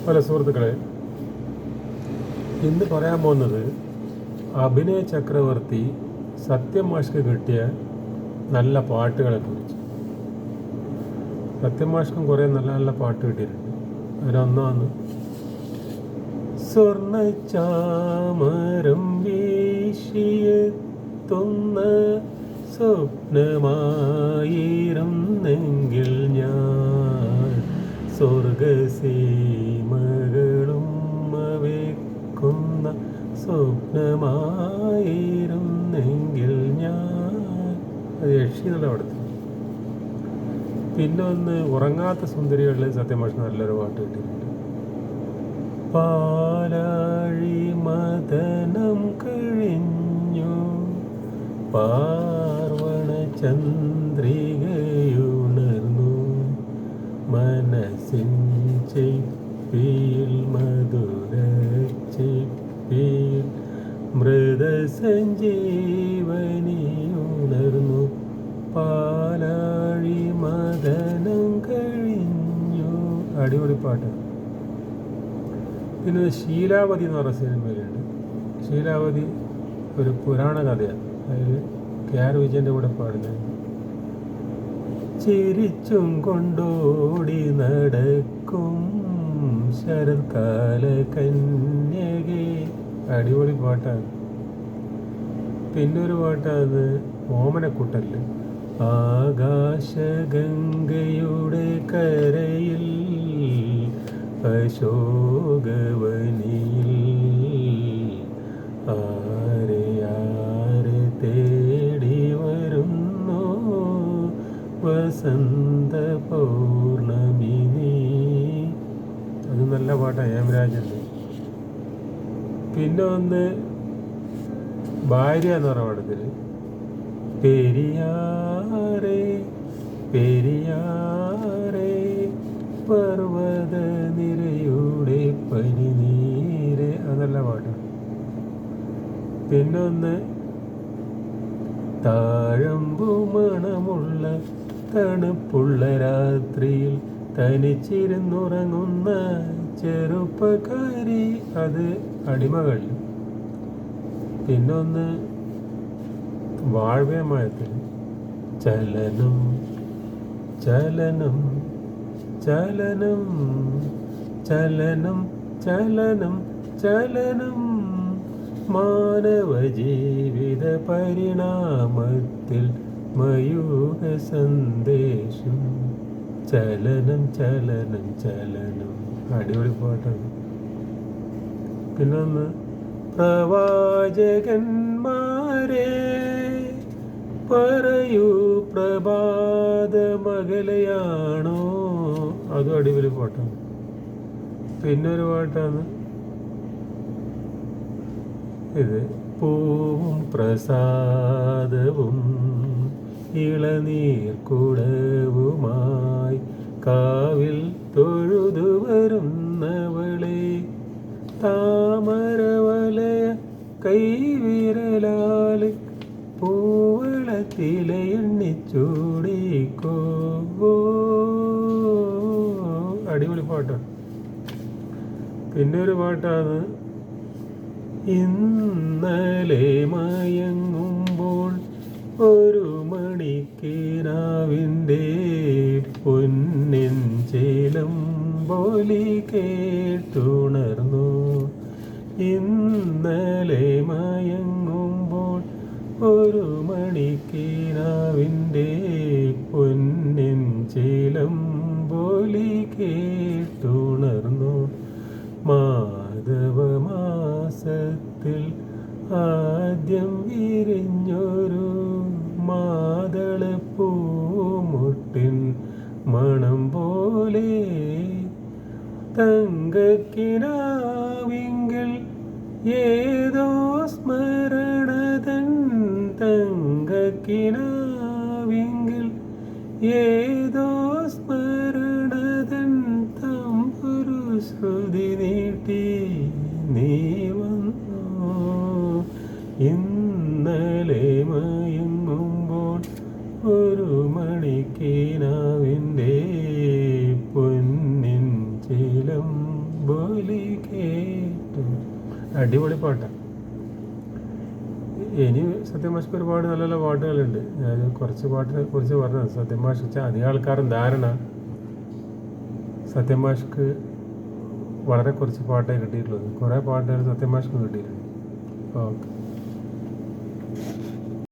Hello സുഹൃത്തുക്കളെ, ഇന്ന് പറയാൻ പോകുന്നത് അഭിനയ ചക്രവർത്തി സത്യമാഷ്ക്ക് കിട്ടിയ നല്ല പാട്ടുകളെക്കുറിച്ച്. സത്യമാഷ്ക്കും കുറേ നല്ല നല്ല പാട്ട് കിട്ടിയിട്ടുണ്ട്. അതിലൊന്നാണ് സ്വർണ്ണച്ചാമരം വീശിയെത്തുന്ന സ്വപ്നമായിരുന്നെങ്കിൽ ഞാൻ സ്വർഗസീമകളും വെക്കുന്ന സ്വപ്നമായിരുന്നെങ്കിൽ ഞാൻ. അത് യക്ഷിന്നുള്ള അവിടുത്തെ. പിന്നെ ഒന്ന് ഉറങ്ങാത്ത സുന്ദരികളിൽ സത്യമാഷ് നല്ലൊരു പാട്ട് കിട്ടിയിട്ടുണ്ട്. പാലാഴി മദനം കഴിഞ്ഞു പാർവണ ചന്ദ്രികയുണർന്നു മനസ്സിൻ ചെപ്പിയിൽ മധുര ചെപ്പിയിൽ മൃതസഞ്ജീവനിയുണർന്നു പാലാഴി മദനം കഴിഞ്ഞു. അടിപൊളി പാട്ട്. പിന്നെ ശീലാവതി എന്ന് പറഞ്ഞ സിനിമയിലുണ്ട്. ശീലാവതി ഒരു പുരാണ കഥയാണ്. അതിൽ കെ.ആർ. വിജയൻ്റെ കൂടെ പാടുന്നത്. ചിരിച്ചും കൊണ്ടോടി നടക്കും ശരത്കാല കന്യകേ. അടിപൊളി പാട്ടാണ്. പിന്നൊരു പാട്ടാണ് ഓമനക്കുട്ടല്. ആകാശഗംഗയുടെ കരയിൽ അശോകവനിയിൽ ആരെ ആരെ തേടി വരുന്നു വസന്ത പൗർണമി നീ. അത് നല്ല പാട്ടാണ് ഹേമരാജൻ്റെ. പിന്നെ ഒന്ന് ഭാര്യ എന്ന് പറഞ്ഞ പാടത്തിൽ പെരിയാറേ പെരിയാറേ പർവ്വത നിരയുടെ പനിനീര്. അതല്ല പാട്ട്. പിന്നൊന്ന് താഴമ്പു മണമുള്ള തണുപ്പുള്ള രാത്രിയിൽ തനിച്ചിരുന്നുറങ്ങുന്ന ചെറുപ്പക്കാരി. അത് അടിമകൾ. പിന്നൊന്ന് വാഴ്വേമയത്തിൽ ചലനം ചലനം ചലനം ചലനം ചലനം ചലനം മാനവ ജീവിത പരിണാമത്തിൽ മയൂഖ സന്ദേശം. ചലനം ചലനം ചലനം. അടിപൊളി പാട്ടാണ്. പിന്നൊന്ന് പ്രവാചകന്മാരെ പറയൂ പ്രഭാത മകലയാണോ. അതും അടിപൊളി പാട്ടാണ്. പിന്നൊരു പാട്ടാണ് ഇത്. പൂവും പ്രസാദവും ഇളനീർ കുടവുമായി കാവിൽ തൊഴുതു വരുന്നവളെ താമരവലയ കൈവിരലാൽ പൂവളത്തിലെ എണ്ണിച്ചൂടിക്കോ. അടിപൊളി പാട്ടാണ്. പിന്നെ ഒരു പാട്ടാണ് ഇന്നലെ മയങ്ങുമ്പോൾ ഒരു മണിക്കിനാവിൻ്റെ പൊന്നിൻ ചേലം പോലി കേട്ടുണർന്നു. ഇന്നലെ മയങ്ങുമ്പോൾ ഒരു മണിക്കിനാവിൻ്റെ പൊന്നിൻ ചേലം പോലി കേട്ടുണർന്നു. മാധവമാസത്തിൽ ആദ്യം വിരിഞ്ഞൊരു മാതളപ്പൂമുട്ടിൻ മണം പോലെ തങ്കക്കിനാവിങ്കിൽ ഏതോ സ്മരണതൻ തങ്കക്കിനാവിങ്കിൽ ഏതോ സ്മരണതൻ തമ്പുരു ശ്രുതി നീട്ടി നീ വന്നു. ഇന്നലെ മയങ്ങുമ്പോൾ ഒരു മണിക്കിനാവിൻ്റെ പൊന്നിൻ ചേലം ബോലി കേട്ടു. അടിപൊളി പാട്ടാണ്. ഇനി സത്യമാഷ്ക്ക് ഒരുപാട് നല്ല നല്ല പാട്ടുകളുണ്ട്. ഞാൻ കുറച്ച് പാട്ടിനെ കുറിച്ച് പറഞ്ഞത്. സത്യമാഷ് വെച്ചാൽ അധികം ആൾക്കാരും ധാരണ സത്യമാഷ്ക്ക് വളരെ കുറച്ച് പാട്ടേ കിട്ടിയിട്ടുള്ളത്. കുറേ പാട്ടുകൾ സത്യമാഷ്ക്ക് കിട്ടിയിട്ടുണ്ട്. ഓക്കെ.